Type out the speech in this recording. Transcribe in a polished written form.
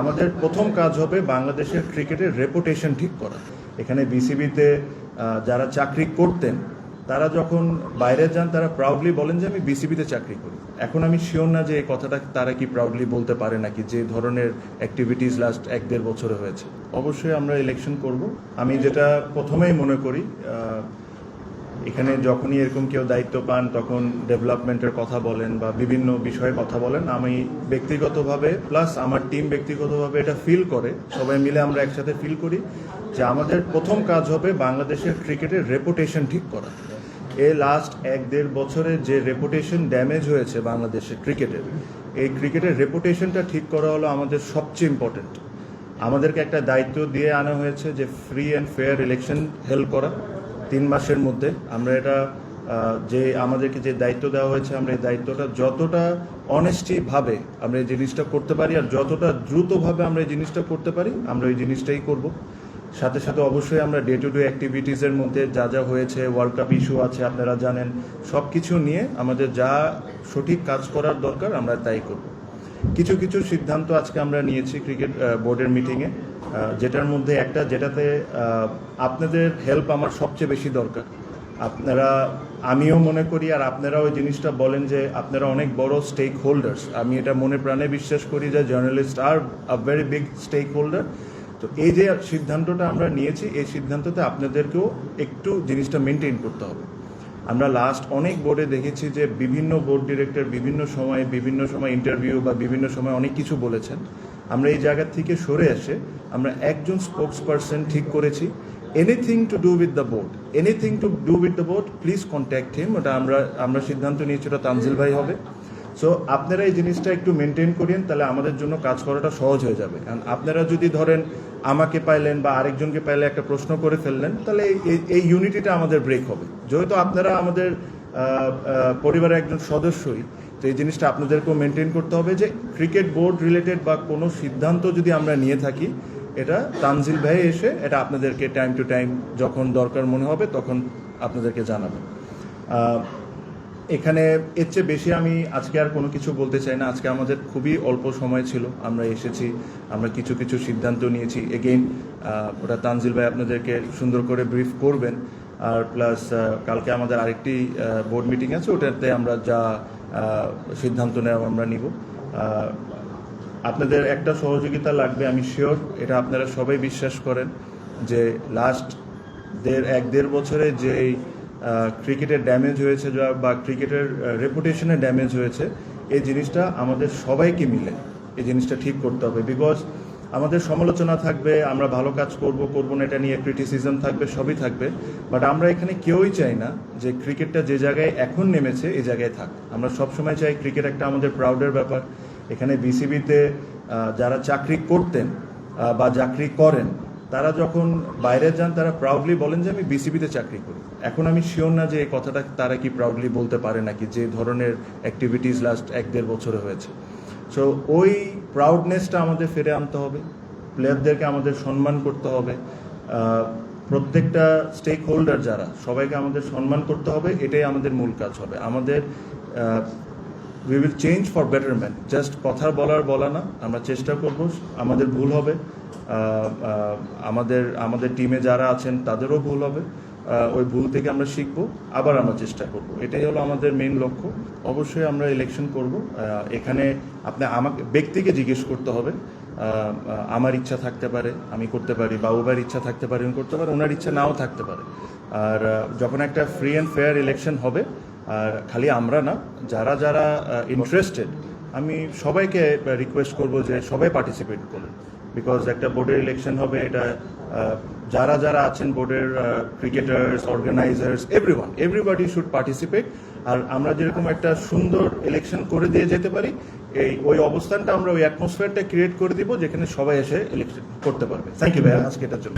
আমাদের প্রথম কাজ হবে বাংলাদেশের ক্রিকেটের রেপুটেশন ঠিক করা। এখানে বিসিবিতে যারা চাকরি করতেন তারা যখন বাইরে যান তারা প্রাউডলি বলেন যে আমি বিসিবিতে চাকরি করি। এখন আমি শিওর না যে এই কথাটা তারা কি প্রাউডলি বলতে পারে নাকি, যে ধরনের অ্যাক্টিভিটিস লাস্ট 1-1.5 বছরে হয়েছে। অবশ্যই আমরা ইলেকশন করব। আমি যেটা প্রথমেই মনে করি, এখানে যখনই এরকম কেউ দায়িত্ব পান তখন ডেভেলপমেন্টের কথা বলেন বা বিভিন্ন বিষয়ে কথা বলেন। আমি ব্যক্তিগতভাবে প্লাস আমার টিম ব্যক্তিগতভাবে এটা ফিল করে, সবাই মিলে আমরা একসাথে ফিল করি যে আমাদের প্রথম কাজ হবে বাংলাদেশের ক্রিকেটের রেপুটেশন ঠিক করা। এই লাস্ট 1-1.5 বছরে যে রেপুটেশন ড্যামেজ হয়েছে বাংলাদেশের ক্রিকেটের, এই ক্রিকেটের রেপুটেশনটা ঠিক করা হলো আমাদের সবচেয়ে ইম্পর্টেন্ট। আমাদেরকে একটা দায়িত্ব দিয়ে আনা হয়েছে যে free and fair election held করা 3 মাসের মধ্যে। আমরা এটা যে আমাদেরকে যে দায়িত্ব দেওয়া হয়েছে, আমরা এই দায়িত্বটা যতটা অনেস্টিভাবে আমরা এই জিনিসটা করতে পারি আর যতটা দ্রুতভাবে আমরা এই জিনিসটা করতে পারি আমরা এই জিনিসটাই করব। সাথে সাথে অবশ্যই আমরা ডে টু ডে অ্যাক্টিভিটিসের মধ্যে যা যা হয়েছে, ওয়ার্ল্ড কাপ ইস্যু আছে আপনারা জানেন, সব কিছু নিয়ে আমাদের যা সঠিক কাজ করার দরকার আমরা তাই করব। কিছু কিছু সিদ্ধান্ত আজকে আমরা নিয়েছি ক্রিকেট বোর্ডের মিটিংয়ে, যেটার মধ্যে একটা যেটাতে আপনাদের হেল্প আমার সবচেয়ে বেশি দরকার। আমিও মনে করি আর আপনারাও ওই জিনিসটা বলেন যে আপনারা অনেক বড় স্টেক হোল্ডার্স। আমি এটা মনে প্রাণে বিশ্বাস করি যে journalist are a very big stakeholder. তো এই যে সিদ্ধান্তটা আমরা নিয়েছি, এই সিদ্ধান্ততে আপনাদেরকেও একটু জিনিসটা মেনটেন করতে হবে। আমরা লাস্ট অনেক বোর্ডে দেখেছি যে বিভিন্ন বোর্ড ডিরেক্টর বিভিন্ন সময় ইন্টারভিউ বা বিভিন্ন সময় অনেক কিছু বলেছেন। আমরা এই জায়গা থেকে সরে এসে আমরা একজন স্পোক্স পারসন ঠিক করেছি। Anything to do with the board please contact him. ওটা আমরা সিদ্ধান্ত নিয়েছি ওটা তানজিল ভাই হবে। সো আপনারা এই জিনিসটা একটু মেনটেন করেন, তাহলে আমাদের জন্য কাজ করাটা সহজ হয়ে যাবে। কারণ আপনারা যদি ধরেন আমাকে পাইলেন বা আরেকজনকে পাইলে একটা প্রশ্ন করে ফেললেন, তাহলে এই ইউনিটিটা আমাদের ব্রেক হবে। যেহেতু আপনারা আমাদের পরিবারের একজন সদস্যই, তো এই জিনিসটা আপনাদেরকেও মেনটেন করতে হবে যে ক্রিকেট বোর্ড রিলেটেড বা কোনো সিদ্ধান্ত যদি আমরা নিয়ে থাকি, এটা তানজিল ভাই এসে এটা আপনাদেরকে টাইম টু টাইম যখন দরকার মনে হবে তখন আপনাদেরকে জানাবেন। এখানে এর চেয়ে বেশি আমি আজকে আর কোনো কিছু বলতে চাই না। আজকে আমাদের খুবই অল্প সময় ছিল, আমরা এসেছি, আমরা কিছু কিছু সিদ্ধান্ত নিয়েছি। এগেইন ওটা তানজিল ভাই আপনাদেরকে সুন্দর করে ব্রিফ করবেন। আর প্লাস কালকে আমাদের আরেকটি বোর্ড মিটিং আছে, ওটাতে আমরা যা সিদ্ধান্ত নেওয়া আমরা নিব। আপনাদের একটা সহযোগিতা লাগবে, আমি শিওর এটা আপনারা সবাই বিশ্বাস করেন যে লাস্ট 1-1.5 বছরে যে ক্রিকেটের ড্যামেজ হয়েছে বা ক্রিকেটের রেপুটেশনের ড্যামেজ হয়েছে, এই জিনিসটা আমাদের সবাইকে মিলে এই জিনিসটা ঠিক করতে হবে। বিকজ আমাদের সমালোচনা থাকবে, আমরা ভালো কাজ করব না এটা নিয়ে ক্রিটিসিজম থাকবে, সবই থাকবে, বাট আমরা এখানে কেউই চাই না যে ক্রিকেটটা যে জায়গায় এখন নেমেছে এই জায়গায় থাক। আমরা সবসময় চাই ক্রিকেট একটা আমাদের প্রাউডের ব্যাপার। এখানে বিসিবিতে যারা চাকরি করতেন বা চাকরি করেন তারা যখন বাইরে যান তারা প্রাউডলি বলেন যে আমি বিসিবিতে চাকরি করি। এখন আমি শিওর না যে এই কথাটা তারা কি প্রাউডলি বলতে পারে নাকি, যে ধরনের অ্যাক্টিভিটিস লাস্ট 1-1.5 বছরে হয়েছে। সো ওই প্রাউডনেসটা আমাদের ফিরে আনতে হবে, প্লেয়ারদেরকে আমাদের সম্মান করতে হবে, প্রত্যেকটা স্টেক হোল্ডার যারা সবাইকে আমাদের সম্মান করতে হবে। এটাই আমাদের মূল কাজ হবে। আমাদের we will change for betterment, just কথা বলা না, আমরা চেষ্টা করব। আমাদের ভুল হবে, আমাদের টিমে যারা আছেন তাদেরও ভুল হবে, ওই ভুল থেকে আমরা শিখব, আবার আমরা চেষ্টা করব। এটাই হলো আমাদের মেইন লক্ষ্য। অবশ্যই আমরা ইলেকশন করব। এখানে আমাকে ব্যক্তিকে জিজ্ঞেস করতে হবে। আমার ইচ্ছা থাকতে পারে আমি করতে পারি, বাবুবার ইচ্ছা থাকতে পারে উনি করতে পারে, ওনার ইচ্ছা নাও থাকতে পারে। আর যখন একটা ফ্রি অ্যান্ড ফেয়ার ইলেকশন হবে, আর খালি আমরা না, যারা যারা ইন্টারেস্টেড, আমি সবাইকে রিকোয়েস্ট করব যে সবাই পার্টিসিপেট করুন। বিকজ একটা বোর্ডের ইলেকশন হবে, এটা যারা যারা আছেন বোর্ডের cricketers, organisers, everybody should participate. আর আমরা যেরকম একটা সুন্দর ইলেকশন করে দিয়ে যেতে পারি, ওই অবস্থানটা আমরা ওই অ্যাটমসফিয়ারটা ক্রিয়েট করে দিব যেখানে সবাই এসে ইলেকশন করতে পারবে। থ্যাংক ইউ ভাইয়া আজকে এটার জন্য।